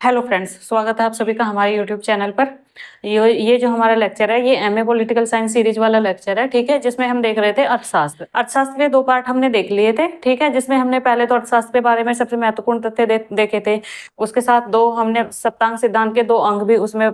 Hello friends, स्वागत है आप सभी का हमारे यूट्यूब चैनल पर। ये जो हमारा लेक्चर है ये एमए पॉलिटिकल साइंस सीरीज वाला लेक्चर है, ठीक है, जिसमें हम देख रहे थे अर्थशास्त्र। अर्थशास्त्र के 2 पार्ट हमने देख लिए थे, ठीक है, जिसमें हमने पहले तो अर्थशास्त्र के बारे में सबसे महत्वपूर्ण तथ्य देखे थे। उसके साथ 2 हमने सप्तांग सिद्धांत के 2 अंग भी उसमें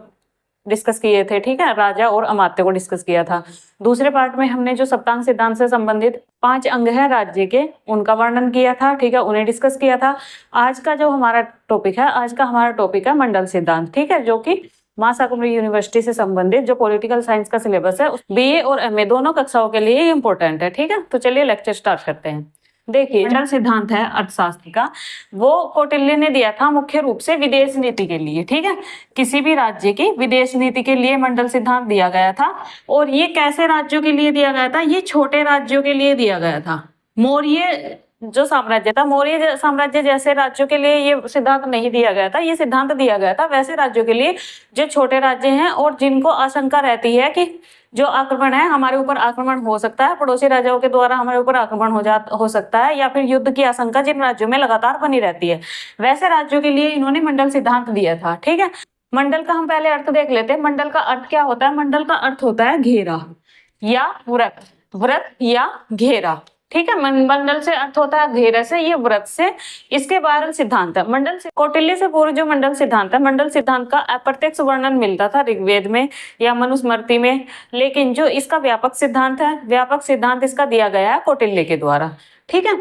डिस्कस किए थे, ठीक है, राजा और अमात्य को डिस्कस किया था। दूसरे पार्ट में हमने जो सप्तांग सिद्धांत से संबंधित 5 अंग है राज्य के, उनका वर्णन किया था, ठीक है, उन्हें डिस्कस किया था। आज का जो हमारा टॉपिक है, आज का हमारा टॉपिक है मंडल सिद्धांत, ठीक है, जो कि मां शाकंभरी यूनिवर्सिटी से संबंधित जो पॉलिटिकल साइंस का सिलेबस है, बीए और एमए दोनों कक्षाओं के लिए इंपॉर्टेंट है, ठीक है। तो चलिए लेक्चर स्टार्ट करते हैं। देखिए, मंडल सिद्धांत है अर्थशास्त्र का, वो कौटिल्य ने दिया था मुख्य रूप से विदेश नीति के लिए, ठीक है। किसी भी राज्य की विदेश नीति के लिए मंडल सिद्धांत दिया गया था। और ये कैसे राज्यों के लिए दिया गया था? ये छोटे राज्यों के लिए दिया गया था। मौर्य जो साम्राज्य था, मौर्य साम्राज्य जैसे राज्यों के लिए ये सिद्धांत नहीं दिया गया था। ये सिद्धांत दिया गया था वैसे राज्यों के लिए जो छोटे राज्य हैं और जिनको आशंका रहती है कि जो आक्रमण है, हमारे ऊपर आक्रमण हो सकता है, पड़ोसी राज्यों के द्वारा हमारे ऊपर आक्रमण हो सकता है, या फिर युद्ध की आशंका जिन राज्यों में लगातार बनी रहती है, वैसे राज्यों के लिए इन्होंने मंडल सिद्धांत दिया था, ठीक है। मंडल का हम पहले अर्थ देख लेते हैं। मंडल का अर्थ क्या होता है? मंडल का अर्थ होता है घेरा या व्रत, व्रत या घेरा, ठीक है। मंडल से अर्थ होता है घेरे से, ये व्रत से। इसके बारे सिद्धांत है मंडल से कौटिल्य से पूर्व जो मंडल सिद्धांत है, मंडल सिद्धांत का अप्रत्यक्ष वर्णन मिलता था ऋग्वेद में या मनुस्मृति में, लेकिन जो इसका व्यापक सिद्धांत है, व्यापक सिद्धांत इसका दिया गया है कौटिल्य के द्वारा, ठीक है।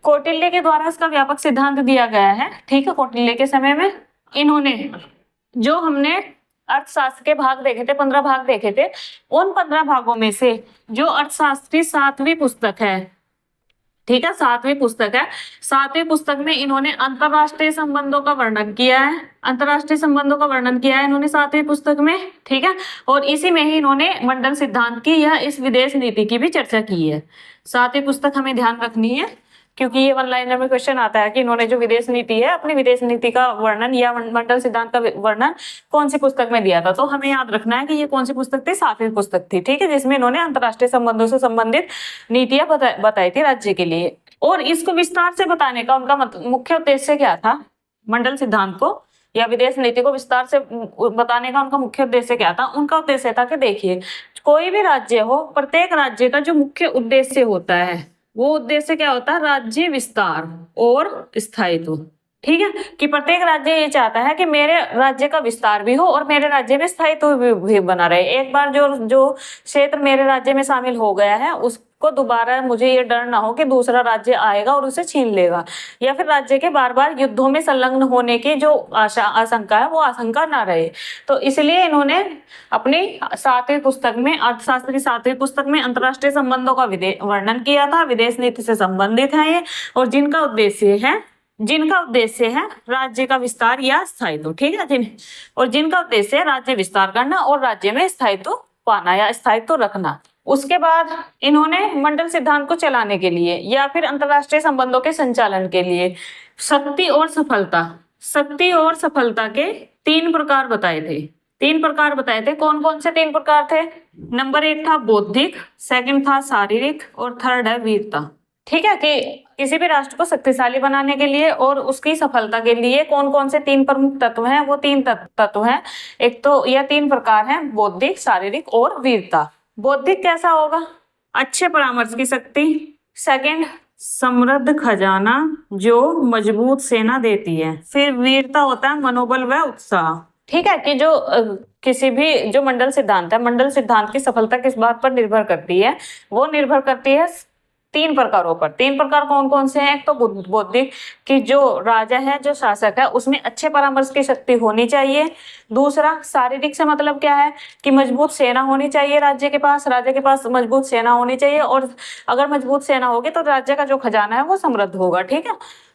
कौटिल्य के द्वारा इसका व्यापक सिद्धांत दिया गया है, ठीक है। कौटिल्य के समय में इन्होंने जो हमने अर्थशास्त्र के भाग देखे थे, 15 भाग देखे थे, उन 15 भागों में से जो अर्थशास्त्र की 7वीं पुस्तक है, ठीक है, 7वीं पुस्तक है, 7वीं पुस्तक में इन्होंने अंतरराष्ट्रीय संबंधों का वर्णन किया है। अंतरराष्ट्रीय संबंधों का वर्णन किया है इन्होंने 7वीं पुस्तक में, ठीक है। और इसी में ही इन्होंने मंडल सिद्धांत की या इस विदेश नीति की भी चर्चा की है। 7वीं पुस्तक हमें ध्यान रखनी है, क्योंकि ये 1 लाइनर में क्वेश्चन आता है कि इन्होंने जो विदेश नीति है, अपनी विदेश नीति का वर्णन या मंडल सिद्धांत का वर्णन कौन सी पुस्तक में दिया था। तो हमें याद रखना है कि ये कौन सी पुस्तक थी? 7वीं पुस्तक थी, ठीक है, जिसमें इन्होंने अंतरराष्ट्रीय संबंधों से संबंधित नीतियां बताई थी राज्य के लिए। और इसको विस्तार से बताने का उनका मुख्य उद्देश्य क्या था? मंडल सिद्धांत को या विदेश नीति को विस्तार से बताने का उनका मुख्य उद्देश्य क्या था? उनका उद्देश्य था कि देखिए, कोई भी राज्य हो, प्रत्येक राज्य का जो मुख्य उद्देश्य होता है, वो उद्देश्य क्या होता है? राज्य विस्तार और स्थायित्व, ठीक है। कि प्रत्येक राज्य ये चाहता है कि मेरे राज्य का विस्तार भी हो और मेरे राज्य में स्थायित्व भी बना रहे। एक बार जो क्षेत्र मेरे राज्य में शामिल हो गया है, उसको दोबारा मुझे ये डर ना हो कि दूसरा राज्य आएगा और उसे छीन लेगा, या फिर राज्य के बार बार युद्धों में संलग्न होने की जो आशंका है, वो आशंका ना रहे। तो इसलिए इन्होंने अपनी 7वीं पुस्तक में, अर्थशास्त्र की 7वीं पुस्तक में अंतरराष्ट्रीय संबंधों का वर्णन किया था। विदेश नीति से संबंधित है ये, और जिनका उद्देश्य है राज्य का विस्तार या स्थायित्व, ठीक है। जिनका उद्देश्य है राज्य विस्तार करना और राज्य में स्थायित्व पाना या स्थायित्व रखना। उसके बाद इन्होंने मंडल सिद्धांत को चलाने के लिए या फिर अंतरराष्ट्रीय संबंधों के संचालन के लिए शक्ति और सफलता के 3 प्रकार बताए थे। 3 प्रकार बताए थे। कौन कौन से 3 प्रकार थे? नंबर 1 था बौद्धिक, सेकंड था शारीरिक, और थर्ड है वीरता, ठीक है। कि किसी भी राष्ट्र को शक्तिशाली बनाने के लिए और उसकी सफलता के लिए कौन कौन से 3 प्रमुख तत्व हैं? वो 3 तत्व हैं। एक तो यह 3 प्रकार हैं, बौद्धिक, शारीरिक और वीरता। बौद्धिक कैसा होगा? अच्छे परामर्श की शक्ति। सेकंड, समृद्ध खजाना जो मजबूत सेना देती है। फिर वीरता होता है मनोबल व उत्साह, ठीक है। कि जो किसी भी जो मंडल सिद्धांत है, मंडल सिद्धांत की सफलता किस बात पर निर्भर करती है? वो निर्भर करती है 3 प्रकारों पर। 3 प्रकार कौन कौन से हैं? एक तो बौद्धिक, कि जो राजा है, जो शासक है, उसमें अच्छे परामर्श की शक्ति होनी चाहिए। दूसरा, शारीरिक से मतलब क्या है? कि मजबूत सेना होनी चाहिए राजा के पास मजबूत सेना होनी चाहिए, और अगर मजबूत सेना होगी तो राज्य का जो खजाना है वो समृद्ध होगा, ठीक है,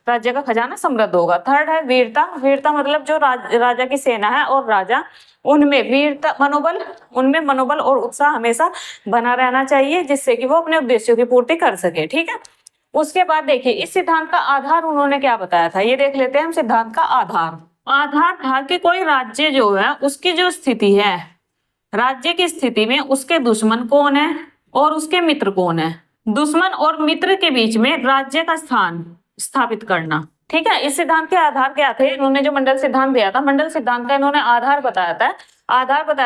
राज्य का खजाना समृद्ध होगा। थर्ड है वीरता। वीरता मतलब जो राजा की सेना है और राजा, उनमें वीरता, मनोबल और उत्साह हमेशा बना रहना चाहिए, जिससे कि वो अपने उद्देश्यों की पूर्ति कर सके, ठीक है। उसके बाद देखिए, इस सिद्धांत का आधार उन्होंने क्या बताया था, ये देख लेते हैं हम। सिद्धांत का आधार था कि कोई राज्य जो है, उसकी जो स्थिति है, राज्य की स्थिति में उसके दुश्मन कौन है और उसके मित्र कौन है। दुश्मन और मित्र के बीच में राज्य का स्थान स्थापित करना, ठीक है। इस सिद्धांत के आधार क्या थे, इन्होंने जो मंडल सिद्धांत दिया था, मंडल सिद्धांत का इन्होंने आधार बताया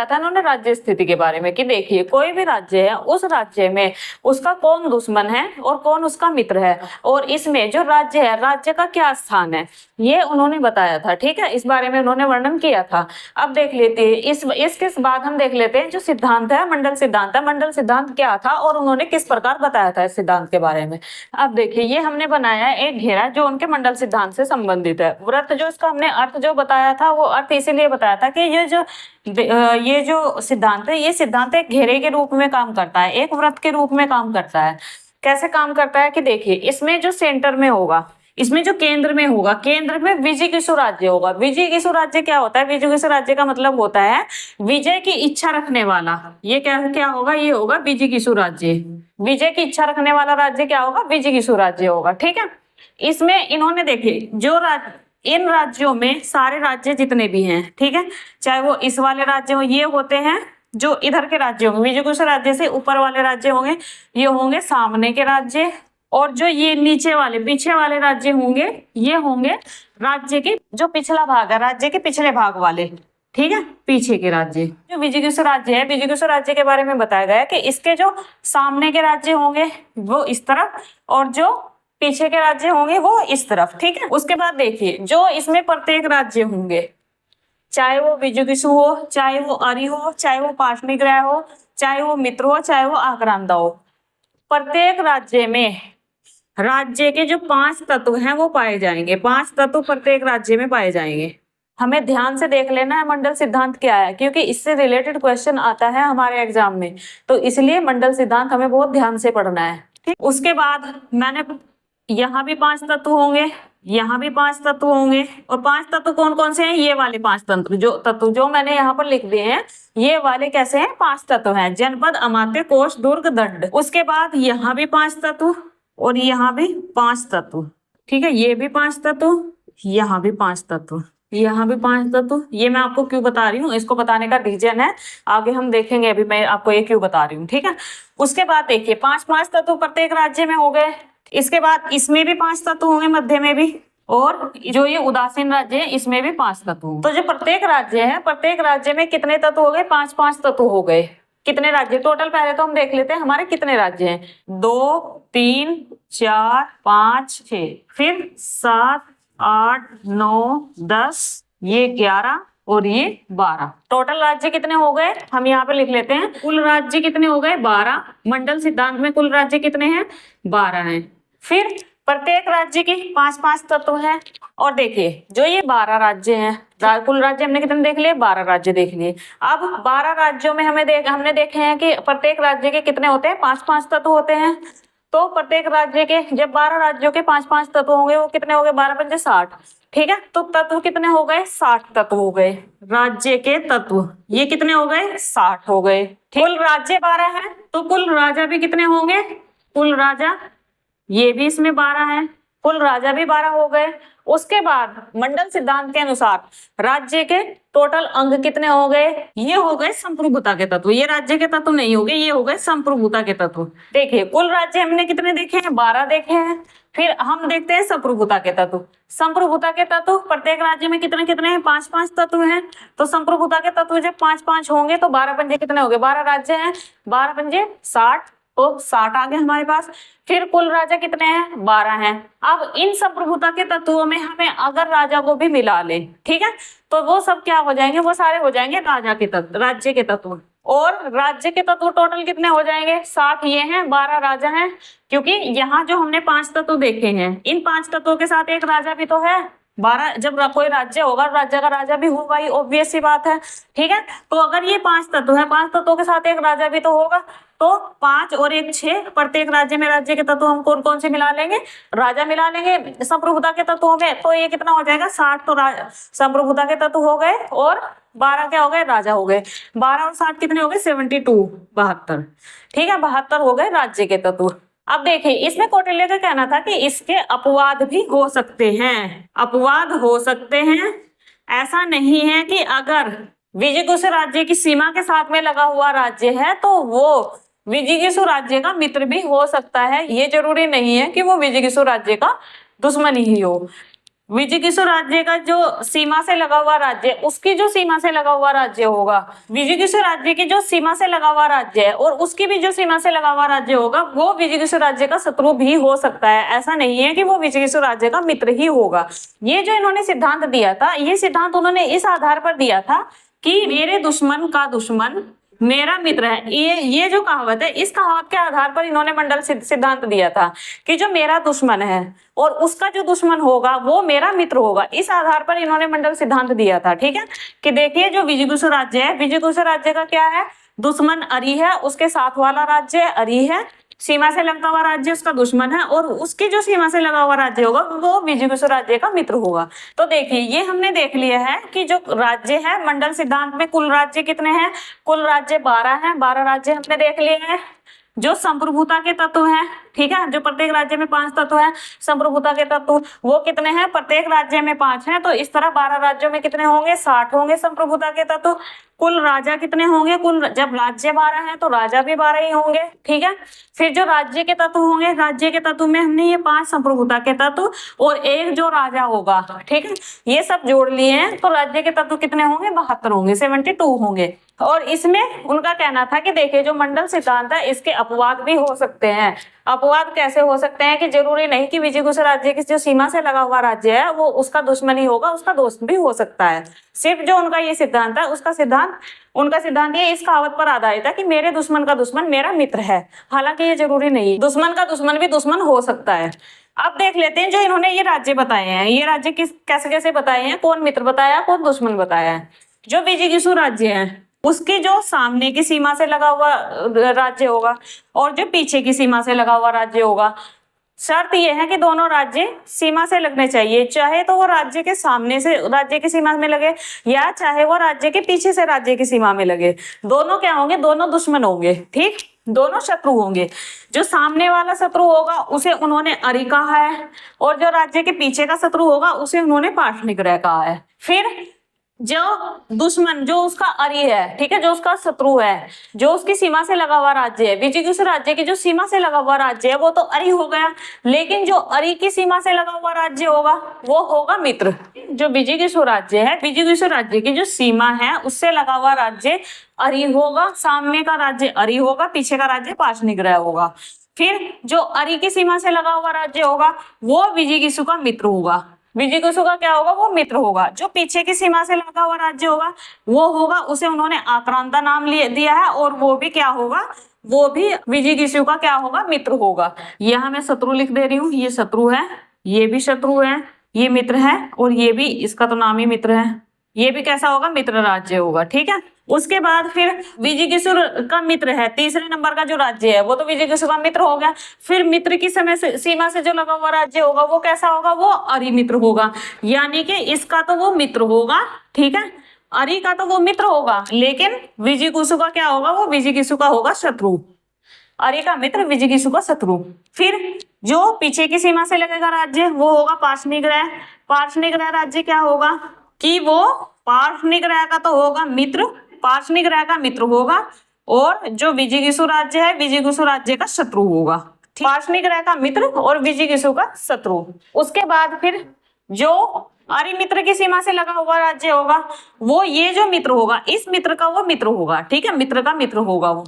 था इन्होंने राज्य स्थिति के बारे में कि देखिए कोई भी राज्य है, उस राज्य में उसका कौन दुश्मन है और कौन उसका मित्र है, और इसमें जो राज्य है, राज्य का क्या स्थान है, ये उन्होंने बताया था। ठीक है, इस बारे में उन्होंने वर्णन किया था। अब देख लेते हैं इसके बाद हम देख लेते हैं जो सिद्धांत है, मंडल सिद्धांत है, मंडल सिद्धांत क्या था और उन्होंने किस प्रकार बताया था इस सिद्धांत के बारे में। अब देखिए ये हमने बनाया है एक घेरा जो उनके मंडल सिद्धांत से संबंधित है। वृत्त जो इसका हमने अर्थ जो बताया था, वो अर्थ इसीलिए बताया था कि ये जो सिद्धांत है, ये सिद्धांत एक घेरे के रूप में काम करता है, एक वृत्त के रूप में काम करता है। कैसे काम करता है कि देखिए इसमें जो सेंटर में होगा, इसमें जो केंद्र में होगा, केंद्र में विजिगीषु राज्य होगा। विजिगीषु राज्य क्या होता है, विजिगीषु राज्य का मतलब होता है विजय की इच्छा रखने वाला। ये क्या होगा, ये होगा विजिगीषु राज्य। विजय की इच्छा रखने वाला राज्य क्या होगा, विजिगीषु राज्य होगा। ठीक है, इसमें इन्होंने देखिए जो इन राज्यों में सारे राज्य जितने भी हैं, ठीक है, चाहे वो इस वाले राज्य हो, ये होते हैं जो इधर के राज्य होंगे, विजिगीषु राज्य से ऊपर वाले राज्य होंगे, ये होंगे सामने के राज्य, और जो ये नीचे वाले पीछे वाले राज्य होंगे, ये होंगे राज्य के जो पिछला भाग है, राज्य के पिछले भाग वाले। ठीक है, पीछे के राज्य। जो विजिगीषु राज्य है, विजिगीषु राज्य के बारे में बताया गया है कि इसके जो सामने के राज्य होंगे वो इस तरफ, और जो पीछे के राज्य होंगे वो इस तरफ। ठीक है, उसके बाद देखिए जो इसमें प्रत्येक राज्य होंगे, चाहे वो विजिगीषु हो, चाहे वो अरि हो, चाहे वो पाशनिग्रह हो, चाहे वो मित्र हो, चाहे वो आक्रांता हो, प्रत्येक राज्य में राज्य के जो 5 तत्व हैं वो पाए जाएंगे। 5 तत्व प्रत्येक राज्य में पाए जाएंगे। हमें ध्यान से देख लेना है मंडल सिद्धांत क्या है, क्योंकि इससे रिलेटेड क्वेश्चन आता है हमारे एग्जाम में, तो इसलिए मंडल सिद्धांत हमें बहुत ध्यान से पढ़ना है। ठीक, उसके बाद मैंने यहाँ भी 5 तत्व होंगे, यहाँ भी 5 तत्व होंगे, और 5 तत्व कौन कौन से हैं, ये वाले 5 तत्व जो मैंने यहाँ पर लिख दिए हैं, ये वाले कैसे हैं, 5 तत्व हैं, जनपद, अमात्य, कोष, दुर्ग, दंड। उसके बाद यहाँ भी 5 तत्व और यहाँ भी 5 तत्व। ठीक है, ये भी 5 तत्व, यहाँ भी 5 तत्व, यहाँ भी 5 तत्व। ये मैं आपको क्यों बता रही हूँ, इसको बताने का रीजन है, आगे हम देखेंगे, अभी मैं आपको ये क्यों बता रही हूँ। ठीक है, उसके बाद देखिए 5 तत्व प्रत्येक राज्य में हो गए। इसके बाद इसमें भी 5 तत्व होंगे, मध्य में भी, और जो ये उदासीन राज्य है इसमें भी 5 तत्व होंगे। तो जो प्रत्येक राज्य है, प्रत्येक राज्य में कितने तत्व हो गए, 5 तत्व हो गए। कितने राज्य टोटल, पहले तो हम देख लेते हैं हमारे कितने राज्य हैं, 2 3 4 5 6, फिर 7 8 9 10, ये 11 और ये 12। टोटल राज्य कितने हो गए, हम यहाँ पे लिख लेते हैं। कुल राज्य कितने हो गए, 12। मंडल सिद्धांत में कुल राज्य कितने हैं, 12 हैं। फिर प्रत्येक राज्य के 5 तत्व हैं। और देखिए जो ये 12 राज्य हैं, कुल राज्य हमने कितने देख लिए, 12 राज्य देख लिए। अब 12 राज्यों में हमने देखे हैं कि प्रत्येक राज्य के कितने होते हैं, 5 तत्व होते हैं। तो प्रत्येक राज्य के जब 12 राज्यों के 5 तत्व होंगे, वो कितने हो गए, 12 पंजे 60। ठीक है, तो तत्व कितने हो गए, 60 तत्व हो गए। राज्य के तत्व ये कितने हो गए, 60 हो गए। कुल राज्य 12 है, तो कुल राजा भी कितने होंगे, कुल राजा ये भी इसमें 12 है, कुल राजा भी 12 हो गए। उसके बाद मंडल सिद्धांत के अनुसार राज्य के टोटल अंग कितने हो गए, ये हो गए संप्रभुता के तत्व। ये राज्य के तत्व नहीं हो गए, ये हो गए संप्रभुता के तत्व। देखिए कुल राज्य हमने कितने देखे हैं, 12 देखे हैं। फिर हम देखते हैं संप्रभुता के तत्व। संप्रभुता के तत्व प्रत्येक राज्य में कितने कितने हैं, 5 तत्व हैं। तो संप्रभुता के तत्व जब 5 होंगे तो 12 पंजे कितने हो गए, 12 राज्य हैं, 12 पंजे 60, तो 60 आ गए हमारे पास। फिर कुल राजा कितने हैं, 12 हैं। अब इन संप्रभुता के तत्वों में हमें अगर राजा को भी मिला ले, ठीक है, तो वो सब क्या हो जाएंगे, वो सारे हो जाएंगे राजा के तत्व, राज्य के तत्व। और राज्य के तत्व टोटल कितने हो जाएंगे, 60 ये हैं, 12 राजा हैं। क्योंकि यहाँ जो हमने 5 तत्व देखे हैं, इन 5 तत्वों के साथ एक राजा भी तो है। 12 जब कोई राज्य होगा, राज्य का राजा भी होगा, ये ऑब्वियस सी बात है। ठीक है, तो अगर ये 5 तत्व है, 5 तत्वों के साथ एक राजा भी तो होगा, तो 5 और 1 6, प्रत्येक राज्य में राज्य के तत्व हम कौन कौन से मिला लेंगे, राजा मिला लेंगे संप्रभुता के तत्वों में। तो ये कितना हो जाएगा, 60 तो संप्रभुता के तत्व हो गए, और 12 क्या हो गए, राजा हो गए। 12 और 60 कितने हो गए, 72, 72। ठीक है, 72 हो गए राज्य के तत्व। अब देखिए इसमें कौटिल्य का कहना था कि इसके अपवाद भी हो सकते हैं, अपवाद हो सकते हैं। ऐसा नहीं है कि अगर विजिगीषु राज्य की सीमा के साथ में लगा हुआ राज्य है तो वो विजिगीषु राज्य का मित्र भी हो सकता है। ये जरूरी नहीं है कि वो विजिगीषु राज्य का दुश्मन ही हो। विजिगिसु राज्य का जो सीमा से लगा हुआ राज्य, उसकी जो सीमा से लगा हुआ राज्य होगा, विजिगिसु राज्य की जो सीमा से लगा हुआ राज्य है और उसकी भी जो सीमा से लगा हुआ राज्य होगा, वो विजिगिसु राज्य का शत्रु भी हो सकता है। ऐसा नहीं है कि वो विजिगिसु राज्य का मित्र ही होगा। ये जो इन्होंने सिद्धांत दिया था, ये सिद्धांत उन्होंने इस आधार पर दिया था कि मेरे दुश्मन का दुश्मन मेरा मित्र है। ये जो कहावत है, इस कहावत के आधार पर इन्होंने मंडल सिद्धांत दिया था कि जो मेरा दुश्मन है और उसका जो दुश्मन होगा वो मेरा मित्र होगा। इस आधार पर इन्होंने मंडल सिद्धांत दिया था। ठीक है, कि देखिए जो विजिगिसु राज्य है, विजिगिसु राज्य का क्या है, दुश्मन अरि है, उसके साथ वाला राज्य अरि है, सीमा से लगा हुआ राज्य उसका दुश्मन है और उसकी जो सीमा से लगा हुआ राज्य होगा वो विजिगिसु राज्य का मित्र होगा। तो देखिए ये हमने देख लिया है कि जो राज्य है मंडल सिद्धांत में कुल राज्य कितने हैं, कुल राज्य 12 हैं। 12 राज्य हमने देख लिए हैं। जो संप्रभुता के तत्व हैं, ठीक है, जो प्रत्येक राज्य में 5 तत्व हैं, संप्रभुता के तत्व वो कितने हैं, प्रत्येक राज्य में 5 हैं। तो इस तरह 12 राज्यों में कितने होंगे, 60 होंगे संप्रभुता के तत्व। कुल राजा कितने होंगे, कुल जब राज्य 12 हैं तो राजा भी 12 ही होंगे। ठीक है, फिर जो राज्य के तत्व होंगे, राज्य के तत्व में हमने ये 5 संप्रभुता के तत्व और एक जो राजा होगा, ठीक है, ये सब जोड़ लिए हैं तो राज्य के तत्व कितने होंगे, 72 होंगे, 72 होंगे। और इसमें उनका कहना था कि देखिए जो मंडल सिद्धांत है इसके अपवाद भी हो सकते हैं। अपवाद कैसे हो सकते हैं कि जरूरी नहीं कि विजिगिसु राज्य की जो सीमा से लगा हुआ राज्य है वो उसका दुश्मन ही होगा, उसका दोस्त भी हो सकता है। सिर्फ जो उनका ये सिद्धांत है उनका सिद्धांत ये इस कहावत पर आधारित है कि मेरे दुश्मन का दुश्मन मेरा मित्र है। हालांकि ये जरूरी नहीं, दुश्मन का दुश्मन भी दुश्मन हो सकता है। अब देख लेते हैं जो इन्होंने ये राज्य बताए हैं, ये राज्य कैसे कैसे बताए हैं, कौन मित्र बताया, कौन दुश्मन बताया है। जो विजिगिसु राज्य है उसकी जो सामने की सीमा से लगा हुआ राज्य होगा और जो पीछे की सीमा से लगा हुआ राज्य होगा, शर्त यह है कि दोनों राज्य सीमा से लगने चाहिए, चाहे तो वो राज्य के सामने से राज्य की सीमा में लगे या चाहे वो राज्य के पीछे से राज्य की सीमा में लगे। दोनों क्या होंगे, दोनों दुश्मन होंगे, ठीक, दोनों शत्रु होंगे। जो सामने वाला शत्रु होगा उसे उन्होंने अरि कहा है और जो राज्य के पीछे का शत्रु होगा उसे उन्होंने पार्ष्णिग्रह कहा है। फिर जो दुश्मन जो उसका अरि है, ठीक है, जो उसका शत्रु है, जो उसकी सीमा से लगा हुआ राज्य है, विजिगिसु राज्य की जो सीमा से लगा हुआ राज्य है वो तो अरि हो गया, लेकिन जो अरि की सीमा से लगा हुआ राज्य होगा वो होगा मित्र। जो विजिगिसु राज्य है, विजिगिसु राज्य की जो सीमा है उससे लगा हुआ राज्य अरि होगा, सामने का राज्य अरि होगा, पीछे का राज्य पार्ष्णिग्रह होगा। फिर जो अरि की सीमा से लगा हुआ राज्य होगा वो विजिगिसु का मित्र होगा। विजिगिसु का क्या होगा, वो मित्र होगा। जो पीछे की सीमा से लगा हुआ राज्य होगा वो होगा, उसे उन्होंने आक्रांता नाम दिया है और वो भी क्या होगा, वो भी विजिगिसु का क्या होगा, मित्र होगा। यहाँ मैं शत्रु लिख दे रही हूँ, ये शत्रु है, ये भी शत्रु है, ये मित्र है और ये भी, इसका तो नाम ही मित्र है, ये भी कैसा होगा, मित्र राज्य होगा। ठीक है, उसके बाद फिर विजिगिसु का मित्र है, तीसरे नंबर का जो राज्य है वो तो विजिगिसु का मित्र हो गया। फिर मित्र की सीमा से जो लगा हुआ राज्य होगा वो कैसा होगा, वो अरि मित्र होगा, यानी कि इसका तो वो मित्र होगा, ठीक है, अरि का तो वो मित्र होगा, लेकिन विजिगिसु का क्या होगा, वो विजिगिसु का होगा शत्रु। अरि का मित्र, विजिगिसु का शत्रु। फिर जो पीछे की सीमा से लगेगा राज्य वो होगा पार्ष्णिग्रह। पार्ष्णिग्रह राज्य क्या होगा कि वो पार्ष्णिग्रह का तो होगा मित्र, पार्ष्णिग्रह का मित्र होगा और जो विजिगिसु राज्य है विजिगिसु राज्य का शत्रु होगा। पार्ष्णिग्रह का मित्र और विजिगिसु का शत्रु। उसके बाद फिर जो अरि मित्र की सीमा से लगा हुआ राज्य होगा वो ये जो मित्र होगा, इस मित्र का वो मित्र होगा, ठीक है, मित्र का मित्र होगा वो,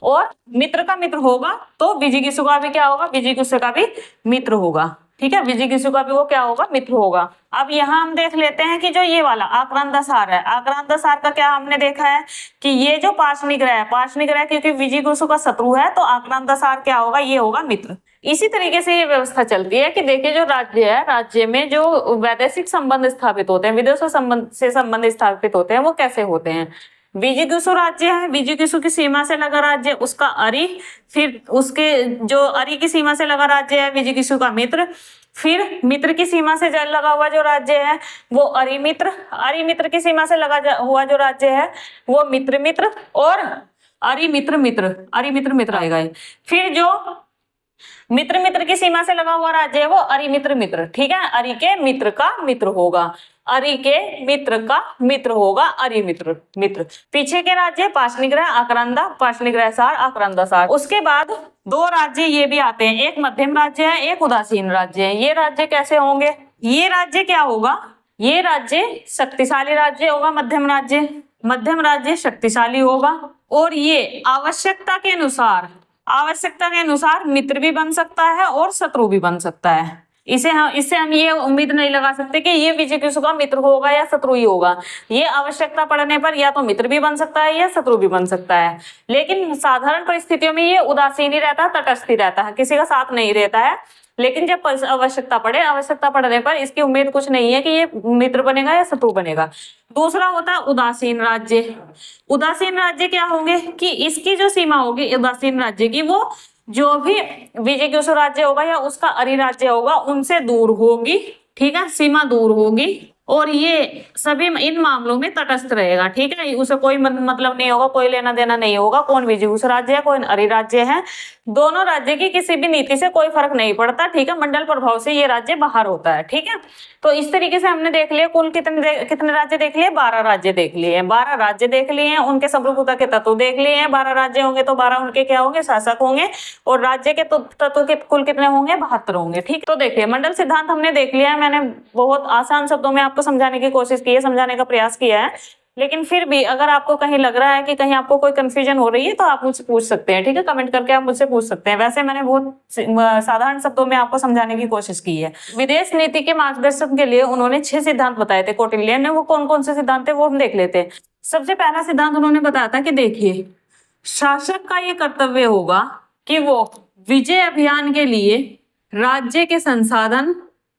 और मित्र का मित्र होगा तो विजिगिसु का भी क्या होगा, विजिगिसु का भी मित्र होगा। ठीक है, विजिगिसु का भी वो क्या होगा, मित्र होगा। अब यहाँ हम देख लेते हैं कि जो ये वाला आक्रांतासार है, आक्रांतासार का क्या हमने देखा है कि ये जो पार्ष्णिग्रह है, पार्ष्णिग्रह क्योंकि विजिगिसु का शत्रु है तो आक्रांतासार क्या होगा, ये होगा मित्र। इसी तरीके से ये व्यवस्था चलती है कि देखिए जो राज्य है, राज्य में जो वैदेशिक संबंध स्थापित होते हैं, विदेशों से संबंध स्थापित होते हैं, वो कैसे होते हैं। विजिगिसु राज्य है, विजिगिसु की सीमा से लगा राज्य उसका अरि, फिर उसके जो अरि की सीमा से लगा राज्य है विजिगिसु का मित्र, फिर मित्र की सीमा से लगा हुआ जो राज्य है वो अरि मित्र, अरि मित्र की सीमा से लगा हुआ जो राज्य है वो मित्र मित्र, और अरि मित्र मित्र, अरि मित्र मित्र आएगा। फिर जो मित्र मित्र की सीमा से लगा हुआ राज्य है वो अरि मित्र मित्र, ठीक है, अरि के मित्र का मित्र होगा, अरि के मित्र का मित्र होगा, अरि मित्र मित्र। पीछे के राज्य पार्ष्णिग्रह, आक्रांता, पार्ष्णिग्रह सार, आक्रांता सार। उसके बाद दो राज्य ये भी आते हैं, एक मध्यम राज्य है, एक उदासीन राज्य है। ये राज्य कैसे होंगे, ये राज्य क्या होगा, ये राज्य शक्तिशाली राज्य होगा, मध्यम राज्य शक्तिशाली होगा, और ये आवश्यकता के अनुसार मित्र भी बन सकता है और शत्रु भी बन सकता है। इससे हम ये उम्मीद नहीं लगा सकते कि ये विजयकुश का मित्र होगा या शत्रु ही होगा। ये आवश्यकता पड़ने पर या तो मित्र भी बन सकता है या शत्रु भी बन सकता है, लेकिन साधारण परिस्थितियों में ये उदासीन ही रहता है, तटस्थ ही रहता है, किसी का साथ नहीं रहता है। लेकिन जब आवश्यकता पड़ने पर इसकी उम्मीद कुछ नहीं है कि ये मित्र बनेगा या शत्रु बनेगा। दूसरा होता है उदासीन राज्य। उदासीन राज्य क्या होंगे कि इसकी जो सीमा होगी उदासीन राज्य की, वो जो भी विजयकुश राज्य होगा या उसका अधिराज्य होगा उनसे दूर होगी, ठीक है, सीमा दूर होगी, और ये सभी इन मामलों में तटस्थ रहेगा, ठीक है, उसे कोई मतलब नहीं होगा, कोई लेना देना नहीं होगा कौन विजयकुश राज्य है कौन अधिराज्य है। दोनों राज्य की किसी भी नीति से कोई फर्क नहीं पड़ता, ठीक है, मंडल प्रभाव से ये राज्य बाहर होता है, ठीक है। तो इस तरीके से हमने देख लिया कुल कितने राज्य देख लिए, 12 राज्य देख लिए हैं, 12 राज्य देख लिए हैं, उनके संप्रभुता के तत्व देख लिए हैं। 12 राज्य होंगे तो 12 उनके क्या होंगे, शासक होंगे, और राज्य के तत्व के कुल कितने होंगे, 72 होंगे, ठीक। तो देखिए मंडल सिद्धांत हमने देख लिया है, मैंने बहुत आसान शब्दों में आपको समझाने की कोशिश की है, समझाने का प्रयास किया है, लेकिन फिर भी अगर आपको कहीं लग रहा है कि कहीं आपको कोई कंफ्यूजन हो रही है तो आप मुझसे पूछ सकते हैं, ठीक है, कमेंट करके आप मुझसे पूछ सकते हैं। वैसे मैंने बहुत साधारण शब्दों में आपको समझाने की कोशिश की है। विदेश नीति के मार्गदर्शन के लिए उन्होंने 6 सिद्धांत बताए थे कौटिल्य ने। वो कौन कौन से सिद्धांत थे वो हम देख लेते हैं। सबसे पहला सिद्धांत उन्होंने बताया था कि देखिए शासक का ये कर्तव्य होगा कि वो विजय अभियान के लिए राज्य के संसाधन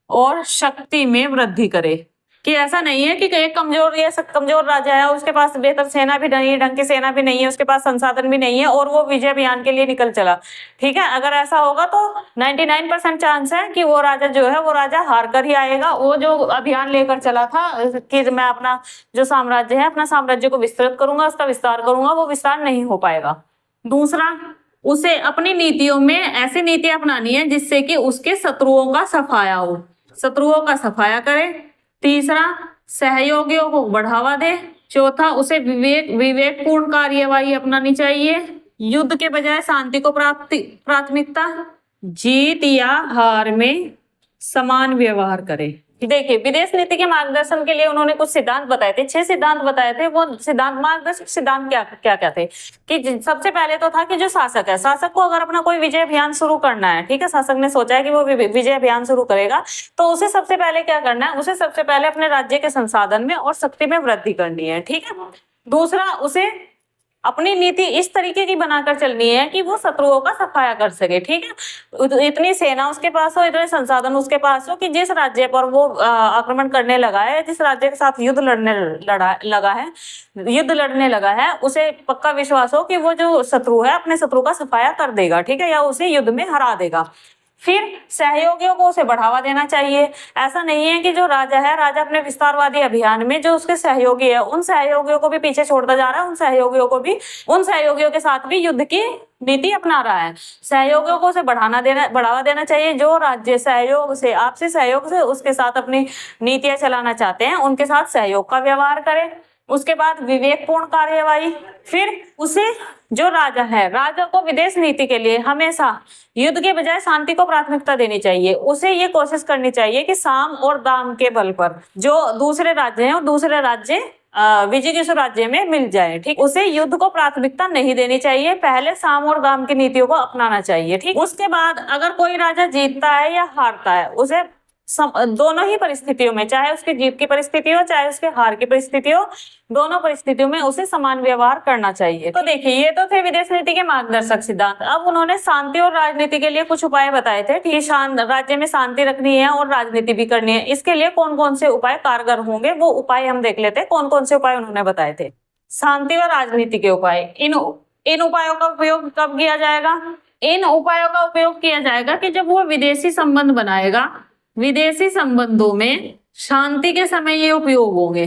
और शक्ति में वृद्धि करे, कि ऐसा नहीं है कि एक कमजोर राजा है, उसके पास बेहतर सेना भी नहीं है, ढंग की सेना भी नहीं है, उसके पास संसाधन भी नहीं है और वो विजय अभियान के लिए निकल चला, ठीक है। अगर ऐसा होगा तो 99% चांस है कि वो राजा जो है वो राजा हार कर ही आएगा। वो जो अभियान लेकर चला था कि मैं अपना जो साम्राज्य है, अपना साम्राज्य को विस्तृत करूंगा, उसका विस्तार करूंगा, वो विस्तार नहीं हो पाएगा। दूसरा, उसे अपनी नीतियों में ऐसी नीति अपनानी है जिससे कि उसके शत्रुओं का सफाया हो, शत्रुओं का सफाया करे। तीसरा, सहयोगियों को बढ़ावा दे। चौथा, उसे विवेकपूर्ण कार्यवाही अपनानी चाहिए। युद्ध के बजाय शांति को प्राथमिकता। जीत या हार में समान व्यवहार करे। देखिए विदेश नीति के मार्गदर्शन के लिए उन्होंने कुछ सिद्धांत बताए थे, 6 सिद्धांत बताए थे। वो सिद्धांत मार्गदर्शक सिद्धांत क्या क्या थे कि सबसे पहले तो था कि जो शासक है, शासक को अगर अपना कोई विजय अभियान शुरू करना है, ठीक है, शासक ने सोचा है कि वो विजय अभियान शुरू करेगा, तो उसे सबसे पहले क्या करना है, उसे सबसे पहले अपने राज्य के संसाधन में और शक्ति में वृद्धि करनी है, ठीक है। दूसरा, उसे अपनी नीति इस तरीके की बनाकर चलनी है कि वो शत्रुओं का सफाया कर सके, ठीक है। इतनी सेना उसके पास हो, इतने संसाधन उसके पास हो कि जिस राज्य पर वो आक्रमण करने लगा है, जिस राज्य के साथ युद्ध लड़ने लगा है, उसे पक्का विश्वास हो कि वो जो शत्रु है अपने शत्रु का सफाया कर देगा, ठीक है, या उसे युद्ध में हरा देगा। फिर सहयोगियों को उसे बढ़ावा देना चाहिए। ऐसा नहीं है कि जो राजा है, राजा अपने विस्तारवादी अभियान में जो उसके सहयोगी है उन सहयोगियों को भी पीछे छोड़ता जा रहा है, उन सहयोगियों के साथ भी युद्ध की नीति अपना रहा है। सहयोगियों को उसे बढ़ावा देना चाहिए। जो राज्य आपसी सहयोग से उसके साथ अपनी नीतियां चलाना चाहते हैं उनके साथ सहयोग का व्यवहार करें। उसके बाद विवेकपूर्ण कार्यवाही। फिर उसे जो राजा है, राजा को विदेश नीति के लिए हमेशा युद्ध के बजाय शांति को प्राथमिकता देनी चाहिए। उसे ये कोशिश करनी चाहिए कि साम और दाम के बल पर जो दूसरे राज्य हैं, दूसरे राज्य विजयकुश राज्य में मिल जाए, ठीक। उसे युद्ध को प्राथमिकता नहीं देनी चाहिए, पहले साम और दाम की नीतियों को अपनाना चाहिए, ठीक। उसके बाद अगर कोई राजा जीतता है या हारता है, उसे दोनों ही परिस्थितियों में, चाहे उसकी जीत की परिस्थिति हो चाहे उसके हार की परिस्थिति हो, दोनों परिस्थितियों में उसे समान व्यवहार करना चाहिए। तो देखिए ये तो थे विदेश नीति के मार्गदर्शक सिद्धांत। अब उन्होंने शांति और राजनीति के लिए कुछ उपाय बताए थे, ठीक है। राज्य में शांति रखनी है और राजनीति भी करनी है, इसके लिए कौन कौन से उपाय कारगर होंगे वो उपाय हम देख लेते हैं। कौन कौन से उपाय उन्होंने बताए थे। शांति और राजनीति के उपाय। इन उपायों का उपयोग कब किया जाएगा? इन उपायों का उपयोग किया जाएगा कि जब वो विदेशी संबंध बनाएगा। विदेशी संबंधों में शांति के समय ये उपयोग होंगे,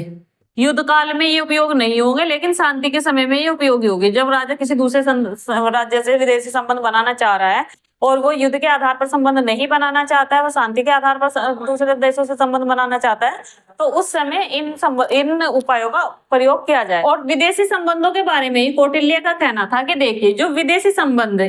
युद्ध काल में ये उपयोग नहीं होंगे, लेकिन शांति के समय में ये उपयोगी होंगे। जब राजा किसी दूसरे राज्य से विदेशी संबंध बनाना चाह रहा है और वो युद्ध के आधार पर संबंध नहीं बनाना चाहता है, वो शांति के आधार पर दूसरे देशों से संबंध बनाना चाहता है, तो उस समय इन उपायों का प्रयोग किया जाए। और विदेशी संबंधों के बारे में ही कौटिल्य का कहना था कि देखिए जो विदेशी संबंध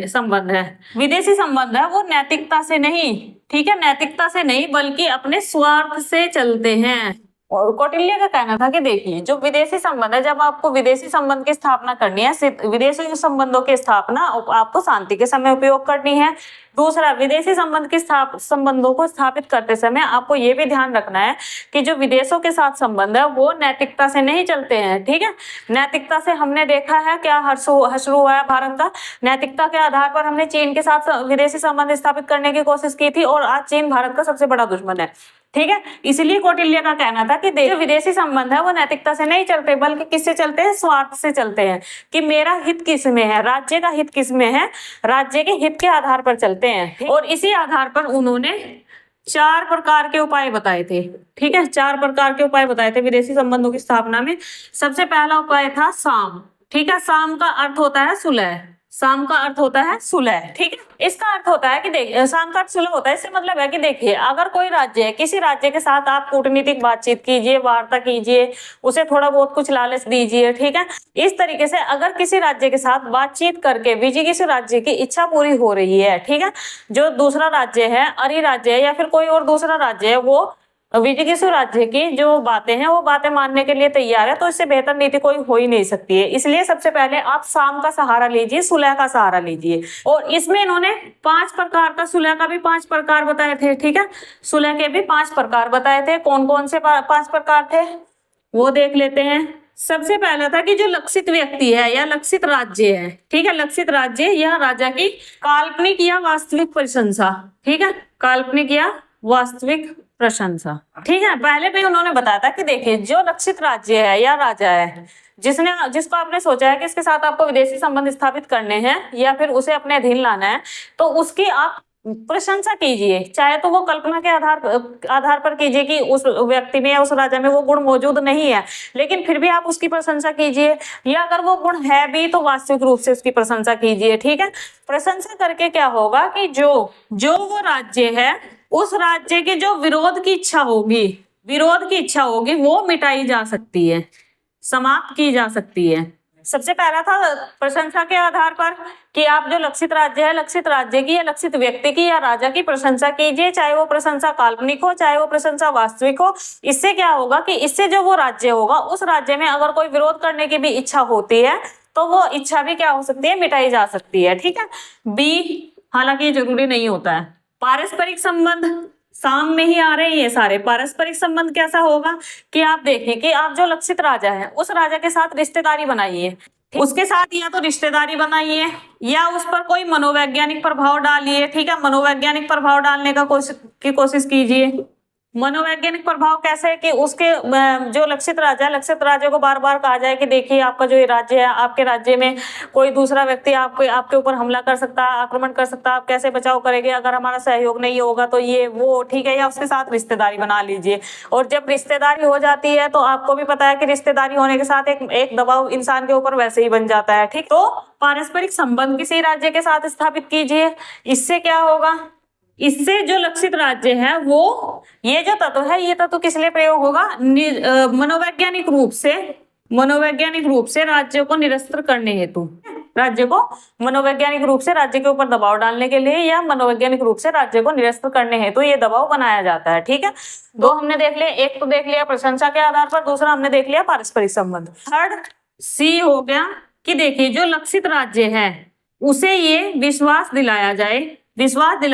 है वो नैतिकता से नहीं, ठीक है, नैतिकता से नहीं बल्कि अपने स्वार्थ से चलते हैं। और कौटिल्य का कहना था कि देखिए जो विदेशी संबंध है, जब आपको विदेशी संबंध की स्थापना करनी है, विदेशी संबंधों की स्थापना आपको शांति के समय उपयोग करनी है। दूसरा, विदेशी संबंधों को स्थापित करते समय आपको ये भी ध्यान रखना है कि जो विदेशों के साथ संबंध है वो नैतिकता से नहीं चलते हैं, ठीक है। नैतिकता से हमने देखा है क्या हश्र हुआ है भारत का। नैतिकता के आधार पर हमने चीन के साथ विदेशी संबंध स्थापित करने की कोशिश की थी और आज चीन भारत का सबसे बड़ा दुश्मन है, ठीक है। इसलिए कौटिल्य का कहना था कि जो विदेशी संबंध है वो नैतिकता से नहीं चलते बल्कि किससे चलते हैं, स्वार्थ से चलते हैं, कि मेरा हित किस में है, राज्य का हित किस में है, राज्य के हित के आधार पर चलते हैं। और इसी आधार पर उन्होंने 4 प्रकार के उपाय बताए थे, ठीक है, 4 प्रकार के उपाय बताए थे विदेशी संबंधों की स्थापना में। सबसे पहला उपाय था साम, ठीक है। साम का अर्थ होता है सुलह, साम का अर्थ होता है सुलह, ठीक है। इसका अर्थ होता है कि देखिए साम का अर्थ सुलह होता है, इससे मतलब है कि देखिए अगर कोई राज्य है, किसी राज्य के साथ आप कूटनीतिक बातचीत कीजिए, वार्ता कीजिए, उसे थोड़ा बहुत कुछ लालच दीजिए, ठीक है। इस तरीके से अगर किसी राज्य के साथ बातचीत करके किसी राज्य की इच्छा पूरी हो रही है, ठीक है, जो दूसरा राज्य है, अरि राज्य है या फिर कोई और दूसरा राज्य है, वो विजिगीषु राज्य की जो बातें हैं वो बातें मानने के लिए तैयार है, तो इससे बेहतर नीति कोई हो ही नहीं सकती है। इसलिए सबसे पहले आप साम का सहारा लीजिए, सुलह का सहारा लीजिए। और इसमें इन्होंने 5 प्रकार का, सुलह का भी 5 प्रकार बताए थे, ठीक है। सुलह के भी 5 प्रकार बताए थे। कौन कौन से 5 प्रकार थे वो देख लेते हैं। सबसे पहला था कि जो लक्षित व्यक्ति है या लक्षित राज्य है, ठीक है, लक्षित राज्य या राजा की काल्पनिक या वास्तविक प्रशंसा, ठीक है, काल्पनिक या वास्तविक प्रशंसा, ठीक है। पहले भी उन्होंने बताया था कि देखिए जो लक्षित राज्य है या राजा है जिसको आपने सोचा है कि इसके साथ आपको विदेशी संबंध स्थापित करने हैं या फिर उसे अपने अधीन लाना है, तो उसकी आप प्रशंसा कीजिए। चाहे तो वो कल्पना के आधार पर कीजिए कि उस व्यक्ति में या उस राजा में वो गुण मौजूद नहीं है, लेकिन फिर भी आप उसकी प्रशंसा कीजिए, या अगर वो गुण है भी तो वास्तविक रूप से उसकी प्रशंसा कीजिए, ठीक है। प्रशंसा करके क्या होगा कि जो वो राज्य है उस राज्य के जो विरोध की इच्छा होगी वो मिटाई जा सकती है, समाप्त की जा सकती है। सबसे पहला था प्रशंसा के आधार पर कि आप जो लक्षित राज्य है, लक्षित राज्य की या लक्षित व्यक्ति की या राजा की प्रशंसा कीजिए, चाहे वो प्रशंसा काल्पनिक हो चाहे वो प्रशंसा वास्तविक हो। इससे क्या होगा कि इससे जो वो राज्य होगा उस राज्य में अगर कोई विरोध करने की भी इच्छा होती है तो वो इच्छा भी क्या हो सकती है, मिटाई जा सकती है, ठीक है। बी, हालांकि ये जरूरी नहीं होता है। पारस्परिक संबंध साम में ही आ रहे हैं ये सारे। पारस्परिक संबंध कैसा होगा कि आप देखें कि आप जो लक्षित राजा है उस राजा के साथ रिश्तेदारी बनाइए, उसके साथ या तो रिश्तेदारी बनाइए या उस पर कोई मनोवैज्ञानिक प्रभाव डालिए, ठीक है। मनोवैज्ञानिक प्रभाव डालने का कोशिश कीजिए। मनोवैज्ञानिक प्रभाव कैसे कि उसके जो लक्षित राज्य को बार बार कहा जाए कि देखिए आपका जो ये राज्य है, आपके राज्य में कोई दूसरा व्यक्ति आपके ऊपर हमला कर सकता है, आक्रमण कर सकता है, आप कैसे बचाव करेंगे, अगर हमारा सहयोग नहीं होगा तो ये वो, ठीक है। या उसके साथ रिश्तेदारी बना लीजिए। और जब रिश्तेदारी हो जाती है तो आपको भी पता है कि रिश्तेदारी होने के साथ एक दबाव इंसान के ऊपर वैसे ही बन जाता है, ठीक। तो पारस्परिक संबंध किसी राज्य के साथ स्थापित कीजिए। इससे क्या होगा, इससे जो लक्षित राज्य है वो ये जो तत्व है, ये तत्व किस लिए प्रयोग होगा, मनोवैज्ञानिक रूप से राज्य को निरस्त करने हेतु, राज्य को मनोवैज्ञानिक रूप से राज्य के ऊपर दबाव डालने के लिए या मनोवैज्ञानिक रूप से राज्य को निरस्त करने हेतु ये दबाव बनाया जाता है, ठीक है। 2 हमने देख लिया, एक तो देख लिया प्रशंसा के आधार पर, दूसरा हमने देख लिया पारस्परिक संबंध। थर्ड सी हो गया कि देखिए जो लक्षित राज्य है उसे ये विश्वास दिलाया